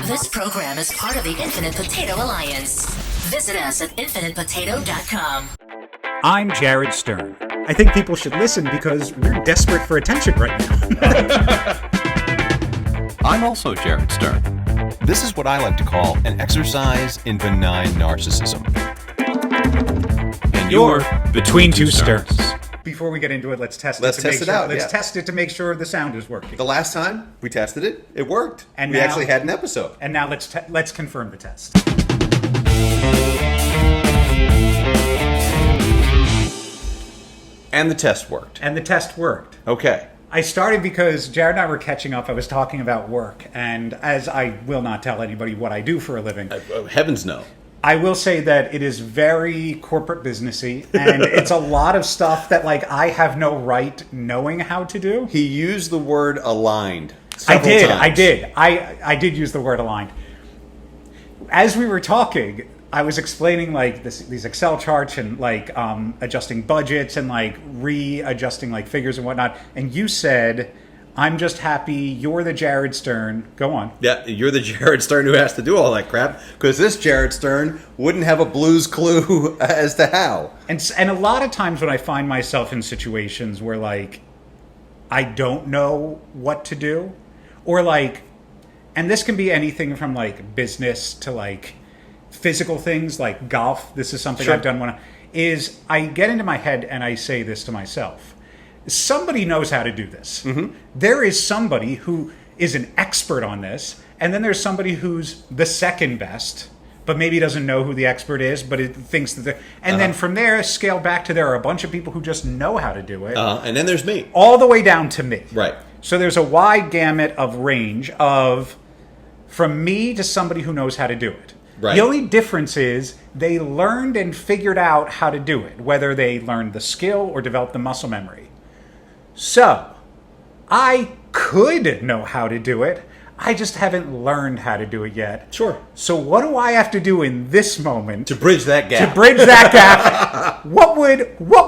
This program is part of the Infinite Potato Alliance. Visit us at infinitepotato.com. I'm Jared Stern. I think people should listen because we're desperate for attention right now. I'm also Jared Stern. This is what I like to call an exercise in benign narcissism. And you're Between Two Sterns. Before we get into it, let's test it. Let's test it out, Let's yeah. test it to make sure the sound is working. The last time we tested it, it worked. And we now- actually had an episode. And now let's confirm the test. And the test worked. And the test worked. Okay. I started because Jared and I were catching up. I was talking about work, and as I will not tell anybody what I do for a living, Heavens no. I will say that it is very corporate businessy, and it's a lot of stuff that like I have no right knowing how to do. He used the word aligned I several did. times. I did use the word aligned. As we were talking, I was explaining like these Excel charts and like adjusting budgets and like readjusting like figures and whatnot. And you said, "I'm just happy you're the Jared Stern." Go on. Yeah, you're the Jared Stern who has to do all that crap, because this Jared Stern wouldn't have a blues clue as to how. And a lot of times when I find myself in situations where like I don't know what to do, or like, and this can be anything from like business to like physical things like golf. This is something Sure. I've done is I get into my head and I say this to myself. Somebody knows how to do this. Mm-hmm. There is somebody who is an expert on this, and then there's somebody who's the second best, but maybe doesn't know who the expert is, but it thinks that then from there, scale back to there are a bunch of people who just know how to do it. And then there's me. All the way down to me. Right. So there's a wide gamut of range of from me to somebody who knows how to do it. Right. The only difference is they learned and figured out how to do it, whether they learned the skill or developed the muscle memory. So, I could know how to do it. I just haven't learned how to do it yet. Sure. So what do I have to do in this moment To bridge that gap. to bridge that gap? What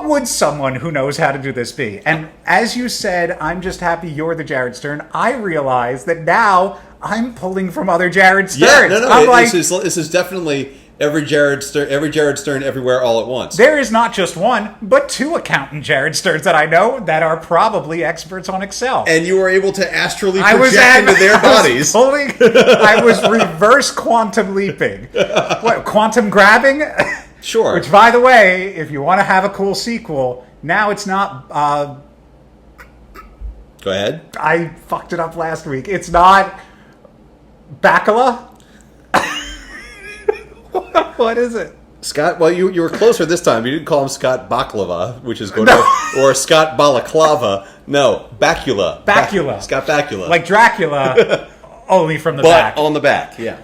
would someone who knows how to do this be? And as you said, I'm just happy you're the Jared Stern. I realize that now I'm pulling from other Jared Sterns. Yeah, no. I'm like, this is definitely every Jared Stern everywhere all at once. there is not just one, but two accountant Jared Sterns that I know that are probably experts on Excel. And you were able to astrally I was project into their bodies. I was reverse quantum leaping. What, quantum grabbing? Sure. Which, by the way, if you want to have a cool sequel, now it's not... Go ahead. I fucked it up last week. It's not... Bacala? What is it? Scott, well, you were closer this time. You didn't call him Scott Baklava, which is good, or Scott Balaclava. No, Bakula. Bakula. Scott Bakula. Like Dracula, only from the but back. on the back, yeah.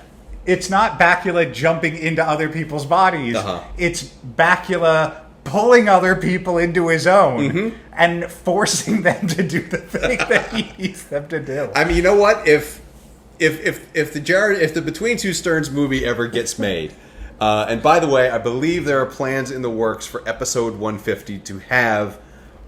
It's not Bakula jumping into other people's bodies. Uh-huh. It's Bakula pulling other people into his own and forcing them to do the thing that he needs them to do. I mean, you know what? If the Between Two Sterns movie ever gets made, and by the way, I believe there are plans in the works for episode 150 to have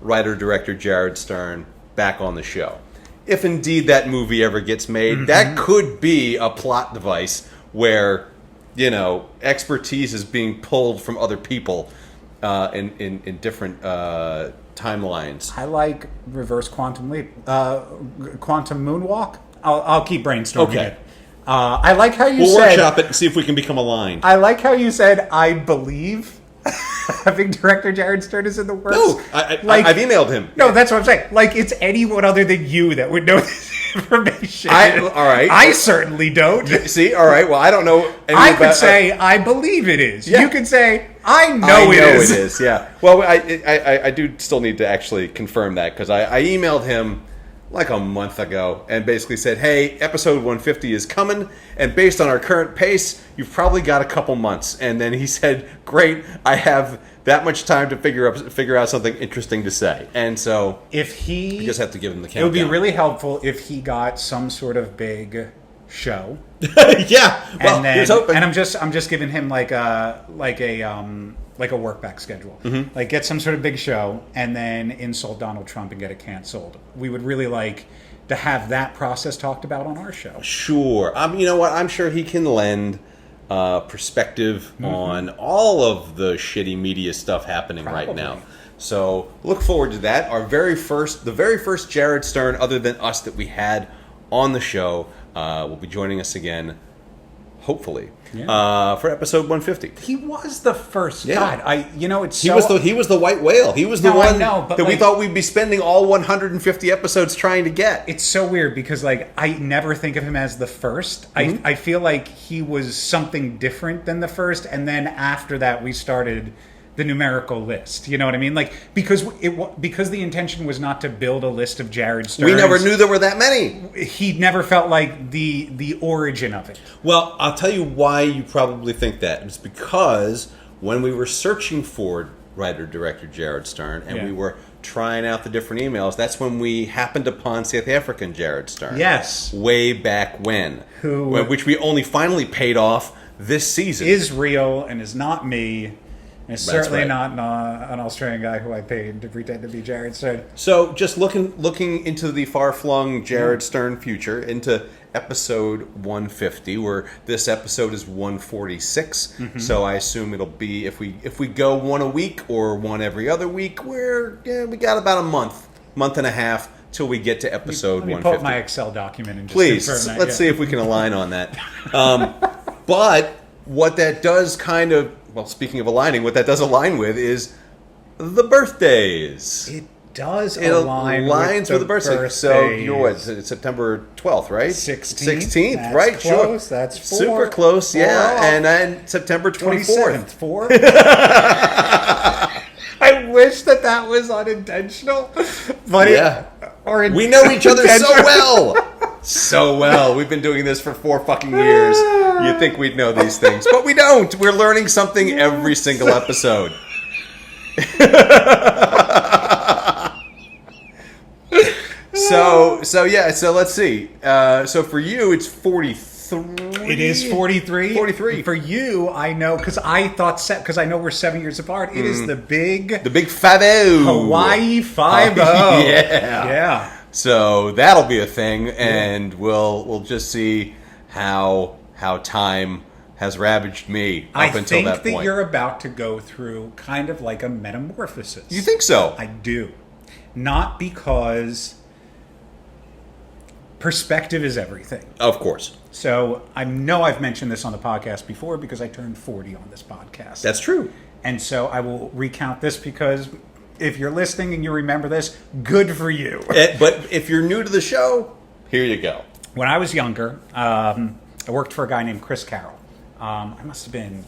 writer-director Jared Stern back on the show. If indeed that movie ever gets made, that could be a plot device where, you know, expertise is being pulled from other people in different timelines. I like reverse quantum leap, quantum moonwalk. I'll keep brainstorming Okay. it. I like how you We'll said. workshop it and see if we can become aligned. I like how you said. I believe having director Jared Stern is in the works. No, I've emailed him. No, that's what I'm saying. Like it's anyone other than you that would know this information. All right. I certainly don't. See, all right. Well, I don't know. I could say I believe it is. Yeah. You could say I know, I know it is. it is. Yeah. Well, I do still need to actually confirm that, because I emailed him like a month ago and basically said, hey, episode 150 is coming, and based on our current pace, you've probably got a couple months. And then he said, great, I have that much time to figure out something interesting to say. And so If he, I just have to give him the countdown. it would be really helpful if he got some sort of big show. Yeah. Well, And then, here's hoping. and I'm just giving him like a work back schedule. Like get some sort of big show and then insult Donald Trump and get it canceled. We would really like to have that process talked about on our show. Sure. You know what? I'm sure he can lend perspective on all of the shitty media stuff happening right now. So look forward to that. The very first Jared Stern, other than us, that we had on the show, will be joining us again, hopefully, for episode 150. He was the first. Yeah. God, it's he was the white whale. He was the one that we thought we'd be spending all 150 episodes trying to get. It's so weird because I never think of him as the first. I feel like he was something different than the first, and then after that we started the numerical list. You know what I mean? Because the intention was not to build a list of Jared Sterns. We never knew there were that many. He never felt like the origin of it. Well, I'll tell you why you probably think that. It's because when we were searching for writer-director Jared Stern and we were trying out the different emails, that's when we happened upon South African Jared Stern. Yes. Way back when. Which we only finally paid off this season. Is real and is not me. And it's certainly not an Australian guy who I paid to pretend to be Jared Stern. So just looking into the far-flung Jared Stern future, into episode 150, where this episode is 146. So I assume it'll be, if we go one a week or one every other week, we got about a month and a half till we get to episode 150. Let me pull up my Excel document and just please confirm that. Let's see if we can align on that. But what that does kind of, well, speaking of aligning, what that does align with is the birthdays. It does align with the birthdays. So you're what? It's September 12th, right? 16th. That's right? Close. Sure. That's super close. Yeah, and then September 24th. 4. I wish that was unintentional, but we know each other so well. So well. We've been doing this for 4 fucking years. You'd think we'd know these things, but we don't. We're learning something every single episode. So let's see. So for you, it's 43. It is 43. 43. For you, I know, because I know we're 7 years apart. It is the big 5-0. Hawaii 5-0. Yeah. So that'll be a thing, and we'll just see how time has ravaged me up until that point. I think that you're about to go through kind of like a metamorphosis. You think so? I do. Not because perspective is everything. Of course. So I know I've mentioned this on the podcast before because I turned 40 on this podcast. That's true. And so I will recount this because if you're listening and you remember this, good for you. But if you're new to the show, here you go. When I was younger, I worked for a guy named Chris Carroll. I must have been,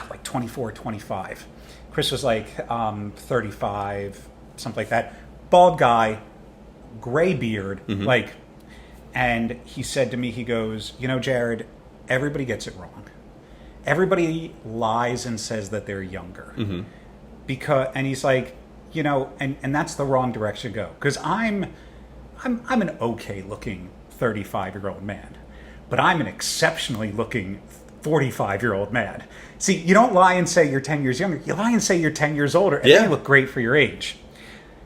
like 24, 25. Chris was like 35, something like that. Bald guy, gray beard, and he said to me, he goes, Jared, everybody gets it wrong. Everybody lies and says that they're younger. And he's like, and that's the wrong direction to go. Because I'm an okay looking 35-year-old man, but I'm an exceptionally looking 45-year-old man. See, you don't lie and say you're 10 years younger. You lie and say you're 10 years older, and then you look great for your age.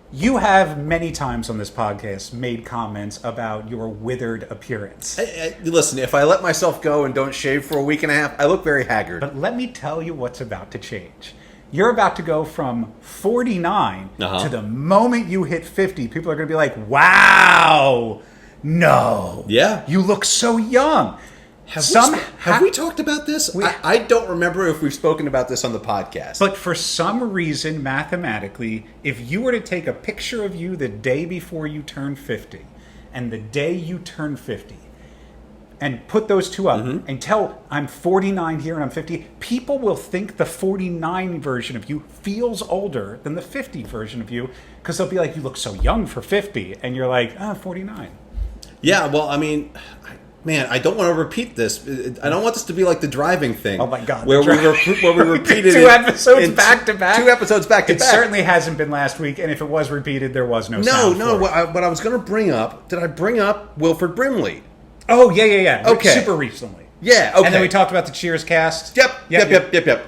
You have many times on this podcast made comments about your withered appearance. Listen, if I let myself go and don't shave for a week and a half, I look very haggard. But let me tell you what's about to change. You're about to go from 49 to the moment you hit 50, people are going to be like, wow, no. Yeah. You look so young. Have we talked about this? I don't remember if we've spoken about this on the podcast. But for some reason, mathematically, if you were to take a picture of you the day before you turn 50 and the day you turn 50 and put those two up and tell I'm 49 here and I'm 50, people will think the 49 version of you feels older than the 50 version of you because they'll be like, you look so young for 50. And you're like, 49. Yeah, well, I mean... Man, I don't want to repeat this. I don't want this to be like the driving thing. Oh my God! Where we repeated two episodes back to back. 2 episodes back to back. It certainly hasn't been last week, and if it was repeated, there was no sound. No. What I was going to bring up? Did I bring up Wilford Brimley? Oh yeah. Okay. Super recently. Yeah. Okay. And then we talked about the Cheers cast. Yep.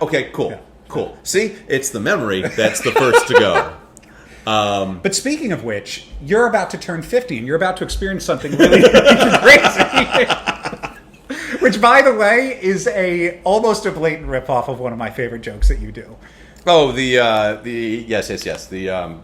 Okay. Cool. Yeah. Cool. See, it's the memory that's the first to go. But speaking of which, you're about to turn 50 and you're about to experience something really crazy. Which, by the way, is almost a blatant ripoff of one of my favorite jokes that you do. Oh, the yes. The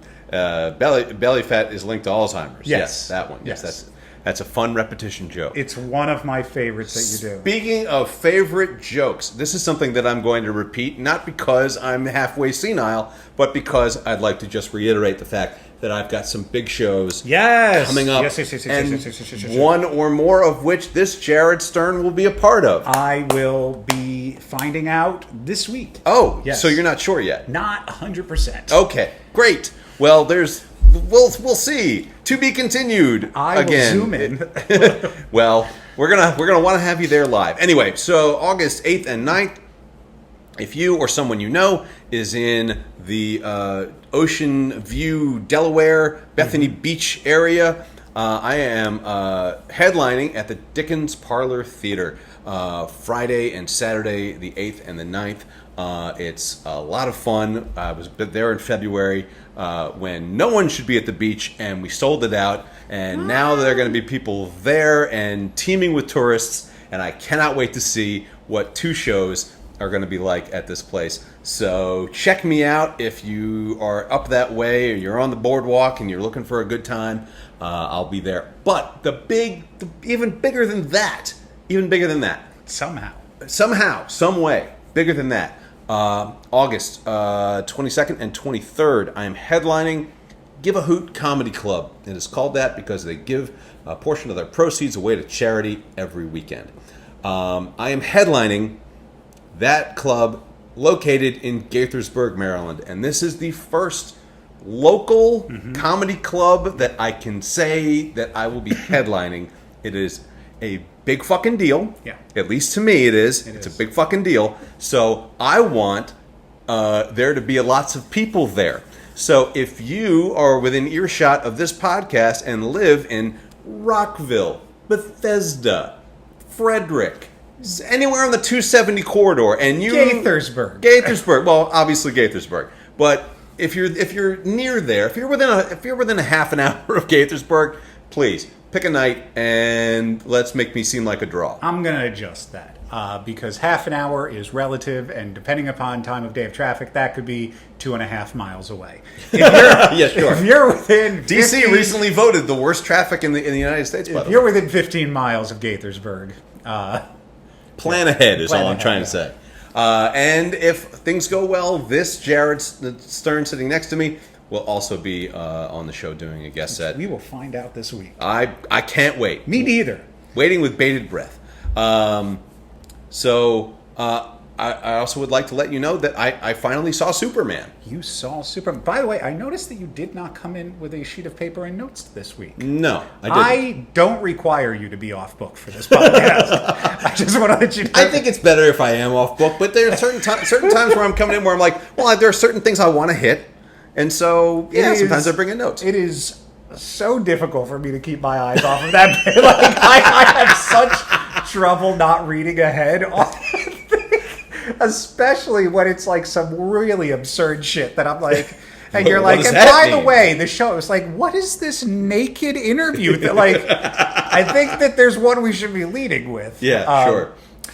belly fat is linked to Alzheimer's. Yes, that one. Yes, that's a fun repetition joke. It's one of my favorites that you do. Speaking of favorite jokes, this is something that I'm going to repeat, not because I'm halfway senile, but because I'd like to just reiterate the fact that I've got some big shows coming up, yes. one or more of which this Jared Stern will be a part of. I will be finding out this week. Oh, yes. So you're not sure yet? Not 100%. Okay, great. Well, we'll see. To be continued. I will zoom in. Well, we're gonna want to have you there live. Anyway, so August 8th and 9th, if you or someone you know is in the Ocean View, Delaware, Bethany Beach area, I am headlining at the Dickens Parlor Theater Friday and Saturday, the 8th and the 9th. It's a lot of fun. I was there in February when no one should be at the beach, and we sold it out. And now there are going to be people there and teeming with tourists, and I cannot wait to see what 2 shows are going to be like at this place. So check me out if you are up that way or you're on the boardwalk and you're looking for a good time. I'll be there. But even bigger than that, Somehow, some way, bigger than that. August 22nd and 23rd, I am headlining Give a Hoot Comedy Club. It is called that because they give a portion of their proceeds away to charity every weekend. I am headlining that club located in Gaithersburg, Maryland. And this is the first local comedy club that I can say that I will be headlining. It is a big fucking deal. Yeah. At least to me it is. It's a big fucking deal. So I want there to be lots of people there. So if you are within earshot of this podcast and live in Rockville, Bethesda, Frederick, anywhere on the 270 corridor, and you Gaithersburg. Well, obviously Gaithersburg, but if you're near there, if you're within a half an hour of Gaithersburg, please pick a night and let's make me seem like a draw. I'm going to adjust that because half an hour is relative, and depending upon time of day of traffic, that could be 2.5 miles away. Yeah, sure. If you're within DC recently voted the worst traffic in the United States. If you're within 15 miles of Gaithersburg, plan ahead is all I'm trying to say. And if things go well, this Jared Stern sitting next to me will also be on the show doing a guest set. We will find out this week. I can't wait. Me neither. Waiting with bated breath. I also would like to let you know that I finally saw Superman. You saw Superman. By the way, I noticed that you did not come in with a sheet of paper and notes this week. No, I didn't. I don't require you to be off book for this podcast. I just want to let you know. I think it's better if I am off book, but there are certain times where I'm coming in where I'm like, well, there are certain things I want to hit. And so, sometimes I bring in notes. It is so difficult for me to keep my eyes off of that. Like, I have such trouble not reading ahead on especially when it's like some really absurd shit that I'm like, and you're like, and by the way, the show is like, what is this naked interview that, like, I think that there's one we should be leading with. Yeah, sure.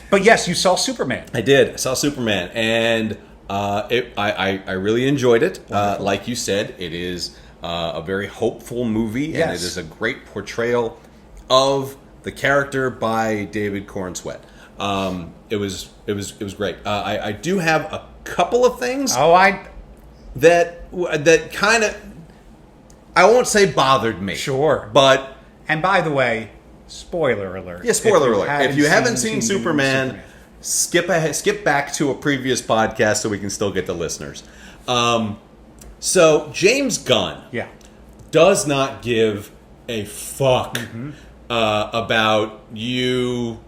But yes, you saw Superman. I did. I saw Superman, and I really enjoyed it. Like you said, it is a very hopeful movie, and it is a great portrayal of the character by David Cornsweet. It was great. I do have a couple of things. That kind of, I won't say bothered me. Sure, but and by the way, spoiler alert. Yeah, spoiler alert. If you haven't seen Superman, skip back to a previous podcast so we can still get the listeners. So James Gunn, does not give a fuck about you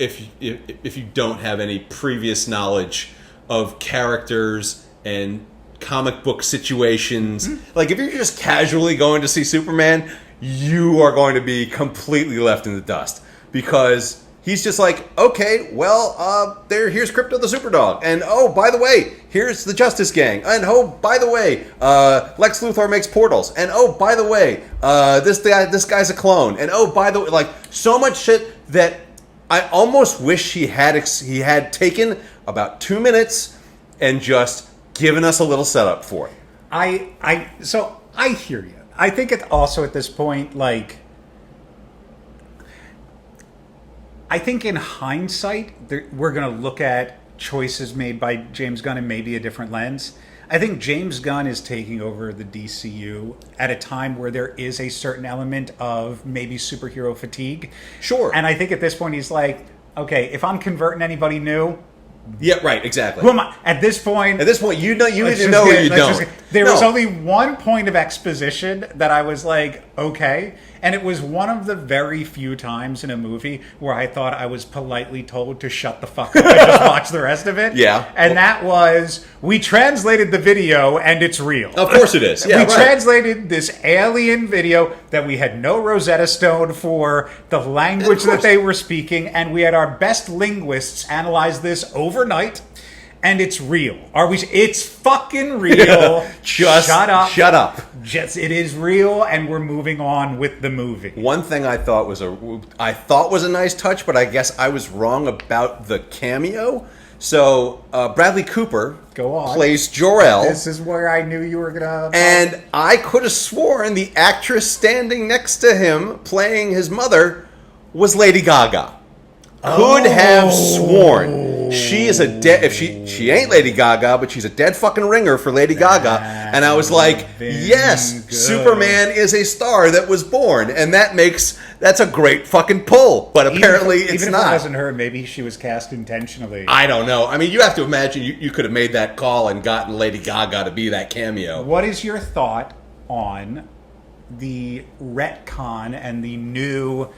if you don't have any previous knowledge of characters and comic book situations. Like, if you're just casually going to see Superman, you are going to be completely left in the dust, because He's just like, okay, well, here's Crypto the Superdog, and oh, by the way, here's the Justice Gang, and oh, by the way, Lex Luthor makes portals, and oh, by the way, this guy's a clone, and oh, by the way, like so much shit that I almost wish he had taken about 2 minutes and just given us a little setup for it. So I hear you. I think it also at this point, like, I think in hindsight, we're going to look at choices made by James Gunn in maybe a different lens. I think James Gunn is taking over the DCU at a time where there is a certain element of maybe superhero fatigue. Sure. And I think at this point he's like, okay, if I'm converting anybody new, yeah, right, exactly. who am I? At this point, you need to know or you don't. There was only one point of exposition that I was like, okay. And it was one of the very few times in a movie where I thought I was politely told to shut the fuck up and just watch the rest of it. Yeah. And that was, we translated the video and it's real. Of course it is. Yeah, we translated this alien video that we had no Rosetta Stone for, the language that they were speaking, and we had our best linguists analyze this overnight. And it's real. It's fucking real. Just shut up. Shut up. It is real, and we're moving on with the movie. One thing I thought was a nice touch, but I guess I was wrong about the cameo. So Bradley Cooper plays Jor-El. This is where I knew you were gonna. And I could have sworn the actress standing next to him, playing his mother, was Lady Gaga. Could have sworn. She is a dead. If she ain't Lady Gaga, but she's a dead fucking ringer for Lady Gaga. And I was like, yes, good. Superman is a star that was born, and that's a great fucking pull. But apparently, it's even not. If it wasn't her, maybe she was cast intentionally. I don't know. I mean, you have to imagine you could have made that call and gotten Lady Gaga to be that cameo. What is your thought on the retcon and the new,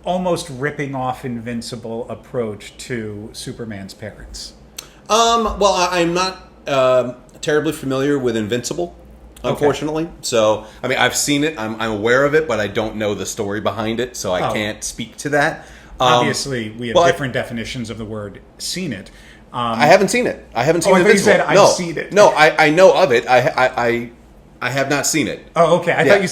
almost ripping off Invincible approach to Superman's parents? Well, I'm not terribly familiar with Invincible, unfortunately. Okay. So, I mean, I've seen it. I'm aware of it, but I don't know the story behind it, so I can't speak to that. Obviously, we have different definitions of the word "seen it." I haven't seen it. I haven't seen Invincible. You said I've seen it. No, I know of it. I have not seen it. Oh, okay. I thought you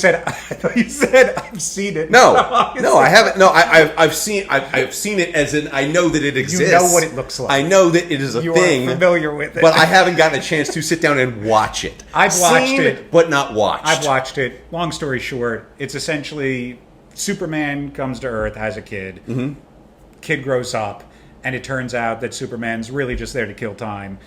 said I've seen it. No, I haven't. No, I've seen it as in I know that it exists. You know what it looks like. I know that it is a thing. You are familiar with it, but I haven't gotten a chance to sit down and watch it. I've watched it, but not watched. I've watched it. Long story short, it's essentially Superman comes to Earth, has a kid. Mm-hmm. Kid grows up, and it turns out that Superman's really just there to kill time,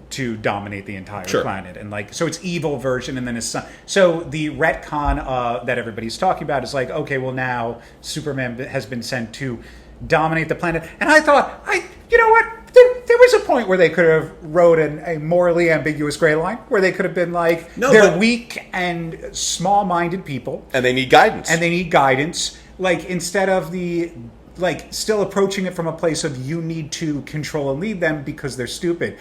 to dominate the entire planet. And so it's evil version, and then his son. So the retcon that everybody's talking about is like, okay, well now Superman has been sent to dominate the planet. And I thought, you know what? There was a point where they could have wrote a morally ambiguous gray line, where they could have been like, they're weak and small-minded people. And they need guidance. Like, instead of still approaching it from a place of you need to control and lead them because they're stupid.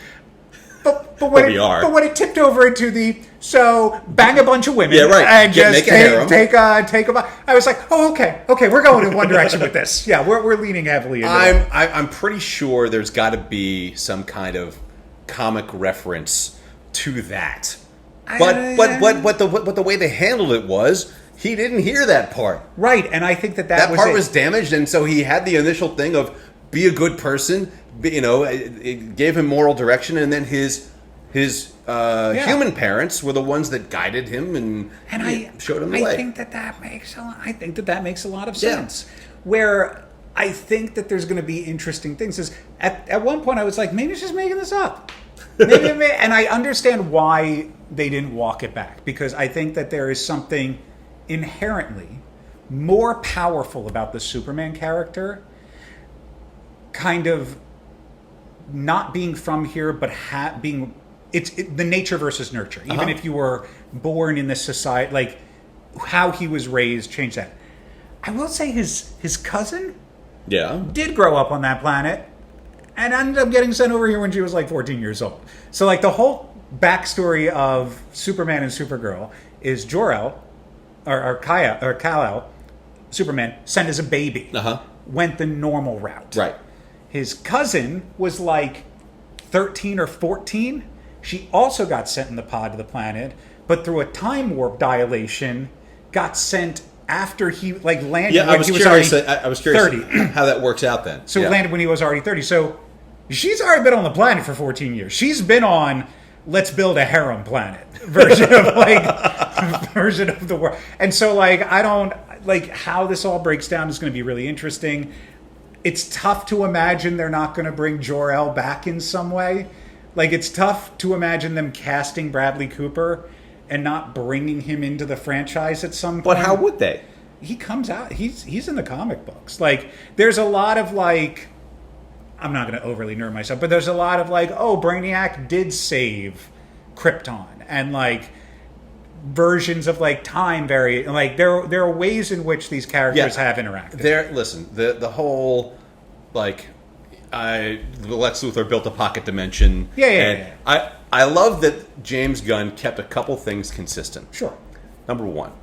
But when it tipped over into bang a bunch of women, and just take a. I was like, oh, okay, we're going in one direction with this. Yeah, we're leaning heavily into it. I'm pretty sure there's got to be some kind of comic reference to that. But the way they handled it was he didn't hear that part. Right, and I think that part was damaged, and so he had the initial thing of be a good person. It gave him moral direction, and then his human parents were the ones that guided him and showed him the way. I think that makes a lot of sense. Yeah. Where I think that there's going to be interesting things is at one point I was like, maybe he's just making this up. And I understand why they didn't walk it back, because I think that there is something inherently more powerful about the Superman character, kind of not being from here, but being the nature versus nurture. Even if you were born in this society, like how he was raised changed that. I will say his cousin did grow up on that planet and ended up getting sent over here when she was like 14 years old. So like the whole backstory of Superman and Supergirl is Jor-El or Kal-El, Superman, sent as a baby. went the normal route. Right. His cousin was like 13 or 14. She also got sent in the pod to the planet, but through a time warp dilation, got sent after he landed when he was already 30. I was curious how that works out then. So he landed when he was already 30. So she's already been on the planet for 14 years. She's been on let's build a harem planet version of the world. And so I don't how this all breaks down is going to be really interesting. It's tough to imagine they're not going to bring Jor-El back in some way. It's tough to imagine them casting Bradley Cooper and not bringing him into the franchise at some point. But how would they? He comes out. He's in the comic books. There's a lot of I'm not going to overly nerd myself, but there's a lot of Brainiac did save Krypton and versions of time variant. There are ways in which these characters have interacted. Listen, the whole Lex Luthor built a pocket dimension. Yeah. I love that James Gunn kept a couple things consistent. Sure. Number one,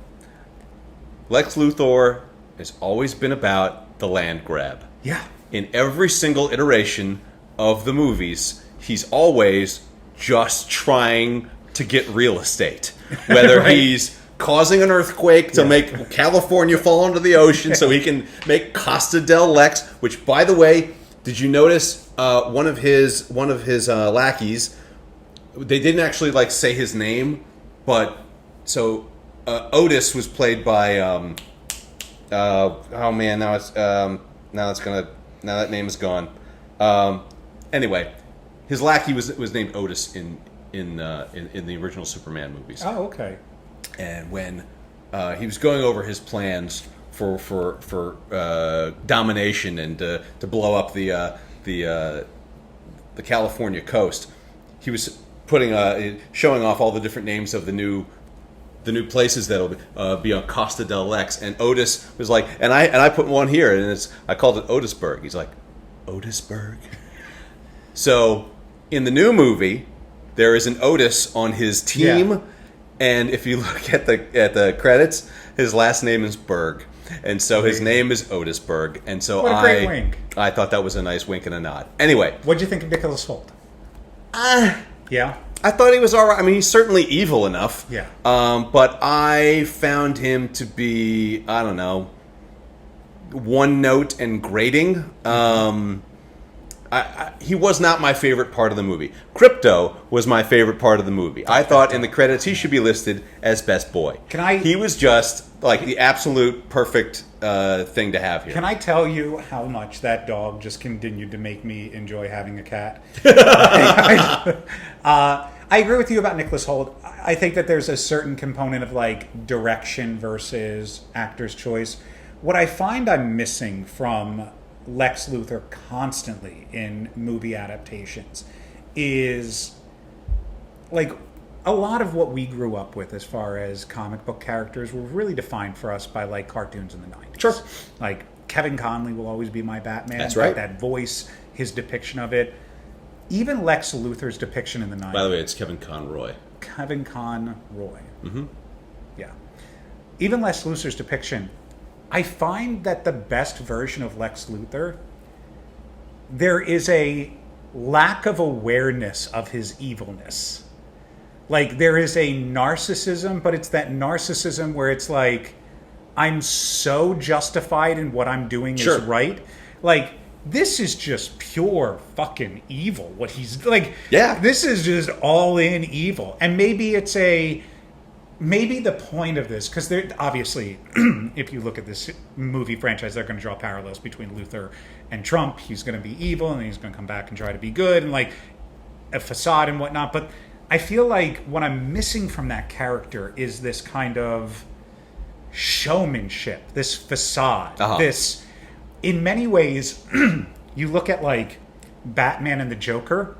Lex Luthor has always been about the land grab. Yeah. In every single iteration of the movies, he's always just trying to get real estate. Whether right. he's causing an earthquake to make California fall into the ocean so he can make Costa del Lex, which, by the way, did you notice one of his lackeys, they didn't actually say his name, but so Otis was played by now that name is gone. Anyway, his lackey was named Otis in the original Superman movies. Oh, okay. And when he was going over his plans for domination and to blow up the California coast, he was showing off all the different names of the new places that'll be on Costa del Lex, and Otis was like, and I put one here, and I called it Otisburg. He's like, Otisburg. So in the new movie, there is an Otis on his team, and if you look at the credits, his last name is Berg, and so his name is Otisburg, and so what a great wink. I thought that was a nice wink and a nod. Anyway, what'd you think of Nicholas Hoult? Yeah. I thought he was all right. I mean, he's certainly evil enough. Yeah. But I found him to be, I don't know, one note and grating. He was not my favorite part of the movie. Crypto was my favorite part of the movie. I thought in the credits he should be listed as best boy. He was just the absolute perfect thing to have here. Can I tell you how much that dog just continued to make me enjoy having a cat? I agree with you about Nicholas Hoult. I think that there's a certain component of direction versus actor's choice. What I find I'm missing from Lex Luthor constantly in movie adaptations is a lot of what we grew up with as far as comic book characters were really defined for us by cartoons in the 90s. Sure. Kevin Conley will always be my Batman. That's right. That voice, his depiction of it. Even Lex Luthor's depiction in the 90s. By the way, it's Kevin Conroy. Kevin Conroy. Mm-hmm. Yeah. Even Lex Luthor's depiction, I find that the best version of Lex Luthor, there is a lack of awareness of his evilness. There is a narcissism, but it's that narcissism where it's I'm so justified in what I'm doing is right. This is just pure fucking evil. What he's this is just all in evil. And maybe it's maybe the point of this, because obviously, if you look at this movie franchise, they're going to draw parallels between Luthor and Trump. He's going to be evil, and then he's going to come back and try to be good, and a facade and whatnot. But I feel what I'm missing from that character is this kind of showmanship, this facade, this. In many ways, you look at Batman and the Joker,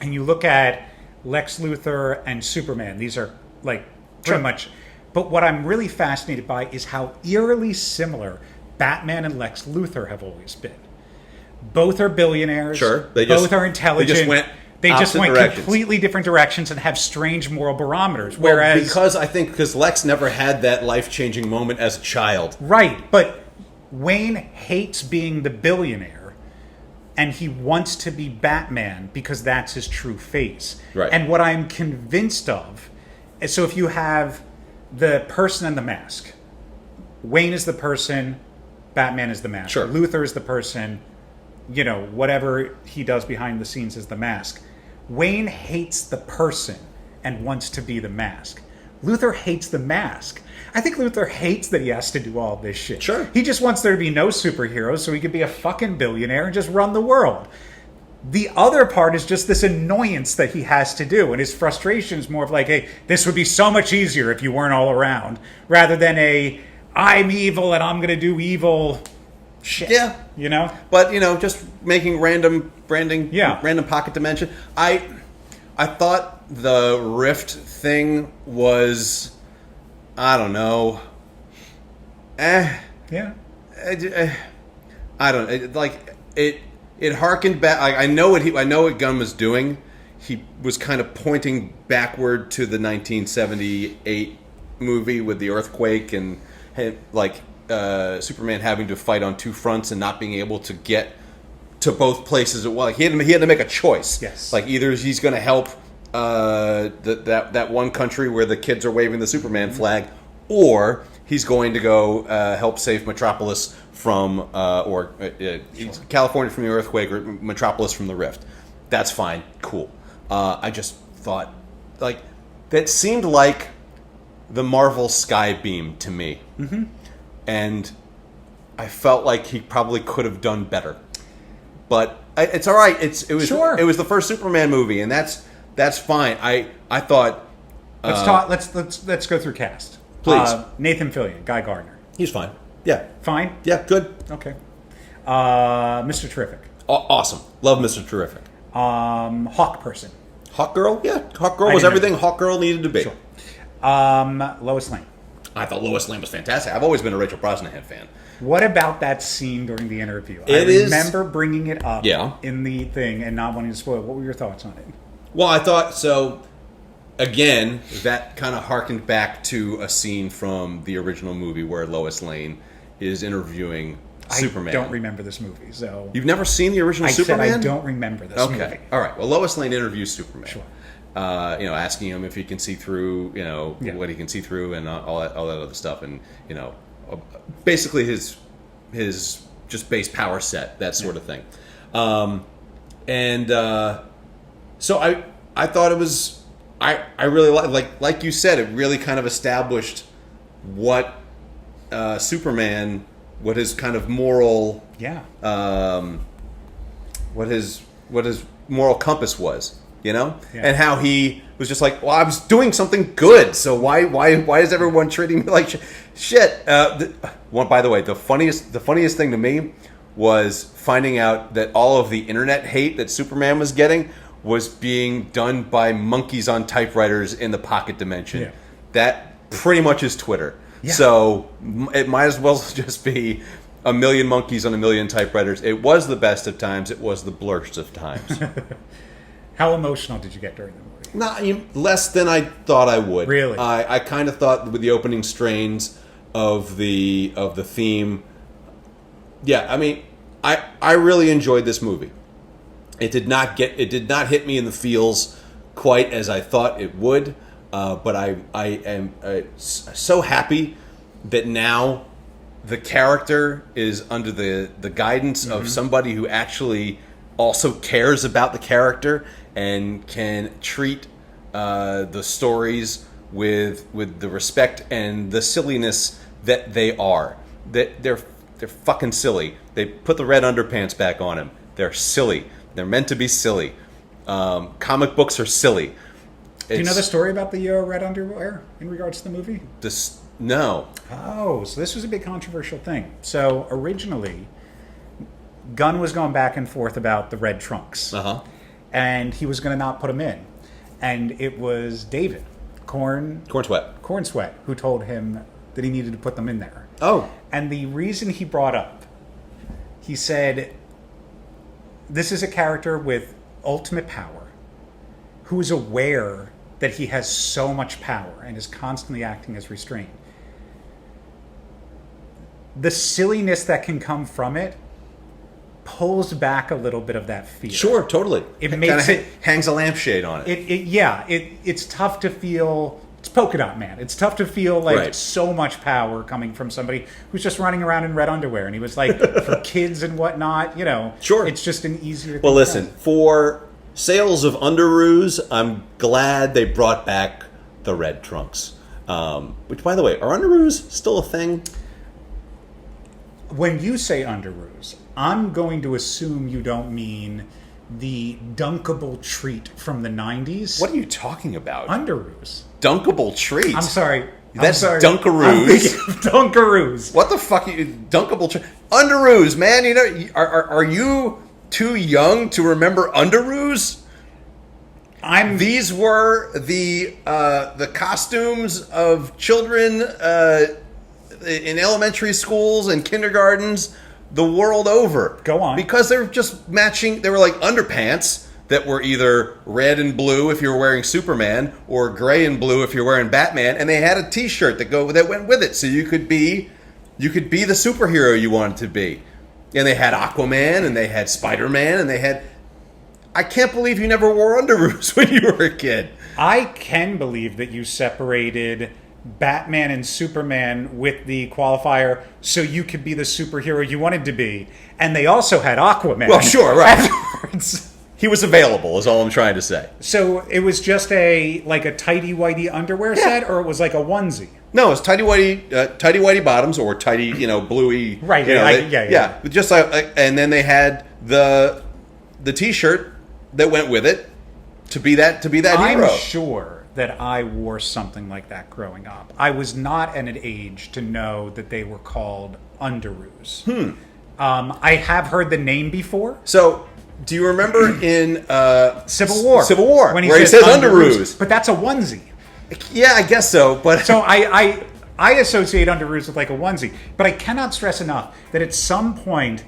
and you look at Lex Luthor and Superman. These are pretty much. But what I'm really fascinated by is how eerily similar Batman and Lex Luthor have always been. Both are billionaires. Sure. Both are intelligent. They just went completely different directions and have strange moral barometers. Whereas because Lex never had that life-changing moment as a child. Right, but Wayne hates being the billionaire, and he wants to be Batman because that's his true face. Right. And what I'm convinced of is, so if you have the person and the mask, Wayne is the person, Batman is the mask. Sure. Luthor is the person, whatever he does behind the scenes is the mask. Wayne hates the person and wants to be the mask. Luthor hates the mask. I think Luthor hates that he has to do all this shit. Sure. He just wants there to be no superheroes so he could be a fucking billionaire and just run the world. The other part is just this annoyance that he has to do, and his frustration is more of like, hey, this would be so much easier if you weren't all around, rather than I'm evil and I'm going to do evil shit. Yeah. But, just making random branding, Yeah. random pocket dimension. I thought the Rift thing was, I don't know. Yeah. I don't it harkened back. I know what Gunn was doing. He was kind of pointing backward to the 1978 movie with the earthquake and Superman having to fight on two fronts and not being able to get to both places at once. He had to make a choice. Yes. Like either he's going to help that one country where the kids are waving the Superman flag, or he's going to go help save Metropolis from California from the earthquake, or Metropolis from the Rift. That's fine, cool. I just thought that seemed like the Marvel Skybeam to me, and I felt like he probably could have done better. But it's all right. It was the first Superman movie, and that's fine. I thought. Let's go through cast. Please. Nathan Fillion, Guy Gardner. He's fine. Yeah. Fine? Yeah, good. Okay. Mr. Terrific. Awesome. Love Mr. Terrific. Hawk person. Hawk Girl? Yeah. Hawk Girl was everything Hawk Girl needed to be. Sure. Lois Lane. I thought Lois Lane was fantastic. I've always been a Rachel Brosnahan fan. What about that scene during the interview? I remember bringing it up in the thing and not wanting to spoil it. What were your thoughts on it? Well, I thought so. Again, that kind of harkened back to a scene from the original movie where Lois Lane is interviewing Superman. I don't remember this movie, so... You've never seen the original Superman? I said I don't remember this movie. Okay, all right. Well, Lois Lane interviews Superman. Sure. Asking him if he can see through, what he can see through and all that other stuff. And, basically his just base power set, that sort of thing. So I thought it was... I really like you said, it really kind of established what Superman, what his kind of moral, what his moral compass was, and how he was just like, well, I was doing something good, so why is everyone treating me like shit? By the way, the funniest thing to me was finding out that all of the internet hate that Superman was getting was being done by monkeys on typewriters in the pocket dimension. Yeah. That pretty much is Twitter. Yeah. So it might as well just be a million monkeys on a million typewriters. It was the best of times. It was the blurst of times. How emotional did you get during the movie? Not less than I thought I would. Really? I kind of thought with the opening strains of the theme. Yeah, I mean, I really enjoyed this movie. It did not hit me in the feels quite as I thought it would, but I am so happy that now the character is under the guidance of somebody who actually also cares about the character and can treat the stories with the respect and the silliness that they are. That they're fucking silly. They put the red underpants back on him. They're silly. They're meant to be silly. Comic books are silly. Do you know the story about the red underwear in regards to the movie? No. Oh, so this was a big controversial thing. So originally, Gunn was going back and forth about the red trunks. Uh-huh. And he was going to not put them in. And it was David, Cornsweat, who told him that he needed to put them in there. Oh. And the reason he brought up, he said, this is a character with ultimate power who is aware that he has so much power and is constantly acting as restraint. the silliness that can come from it pulls back a little bit of that fear. Sure, totally. It makes it hangs a lampshade on it. It's tough to feel. It's polka dot man. It's tough to feel like Right. so much power coming from somebody who's just running around in red underwear, and he was like for kids and whatnot. Sure. It's just an easier. Well, thing to listen, do. for sales of underoos, I'm glad they brought back the red trunks. Which, by the way, are underoos still a thing? When you say underoos, I'm going to assume you don't mean the dunkable treat from the 90s. What are you talking about? Underoos. Dunkable treat. I'm sorry. That's I'm sorry. Dunkaroos. I'm thinking of Dunkaroos. What the fuck? Dunkable treat. Underoos, man. Are you too young to remember underoos? These were the costumes of children in elementary schools and kindergartens the world over. Go on. Because they're just matching. They were like underpants that were either red and blue if you were wearing Superman, or gray and blue if you're wearing Batman, and they had a T-shirt that went with it, so you could be the superhero you wanted to be. And they had Aquaman, and they had Spider-Man, and they had. I can't believe you never wore underoos when you were a kid. I can believe that you separated Batman and Superman with the qualifier so you could be the superhero you wanted to be. And they also had Aquaman. Well, sure, right. Afterwards. He was available, is all I'm trying to say. So it was just a tighty-whitey underwear set, or it was like a onesie? No, it's tighty whitey bottoms, or tighty, bluey. Right. Yeah. Just like, and then they had the T-shirt that went with it to be that hero. I'm sure that I wore something like that growing up. I was not at an age to know that they were called underoos. I have heard the name before. So, do you remember in Civil War? when he says underoos? But that's a onesie. Yeah, I guess so. But So I associate underoos with like a onesie. But I cannot stress enough that at some point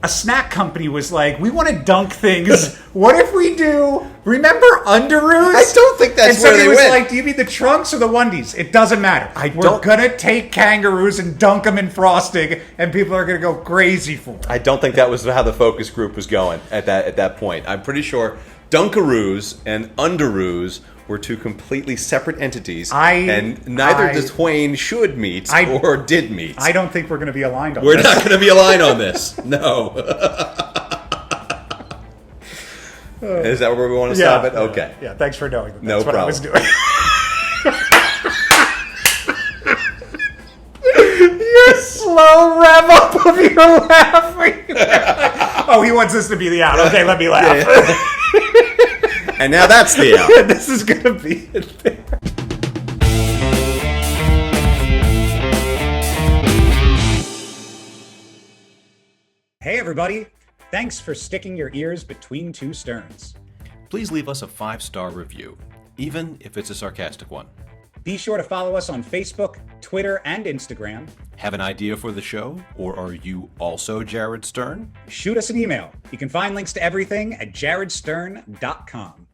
a snack company was like, we want to dunk things. What if we do, remember underoos? I don't think that's where they was went. like, do you mean the trunks or the onesies? It doesn't matter. We're don't- going to take kangaroos and dunk them in frosting, and people are going to go crazy for it. I don't think that was how the focus group was going at that point. I'm pretty sure Dunkaroos and Underoos were two completely separate entities, and neither the twain should meet or did meet. I don't think we're going to be aligned on We're this. not going to be aligned on this. No. Is that where we want to stop it? Okay. Yeah, thanks for knowing that. No That's what I was problem. doing. Your slow rev up of your laughing. Oh, he wants this to be the out. Okay, let me laugh. And now that's the out. This is going to be it there. Hey, everybody. Thanks for sticking your ears between two sterns. Please leave us a 5-star review, even if it's a sarcastic one. Be sure to follow us on Facebook, Twitter, and Instagram. Have an idea for the show, or are you also Jared Stern? Shoot us an email. You can find links to everything at jaredstern.com.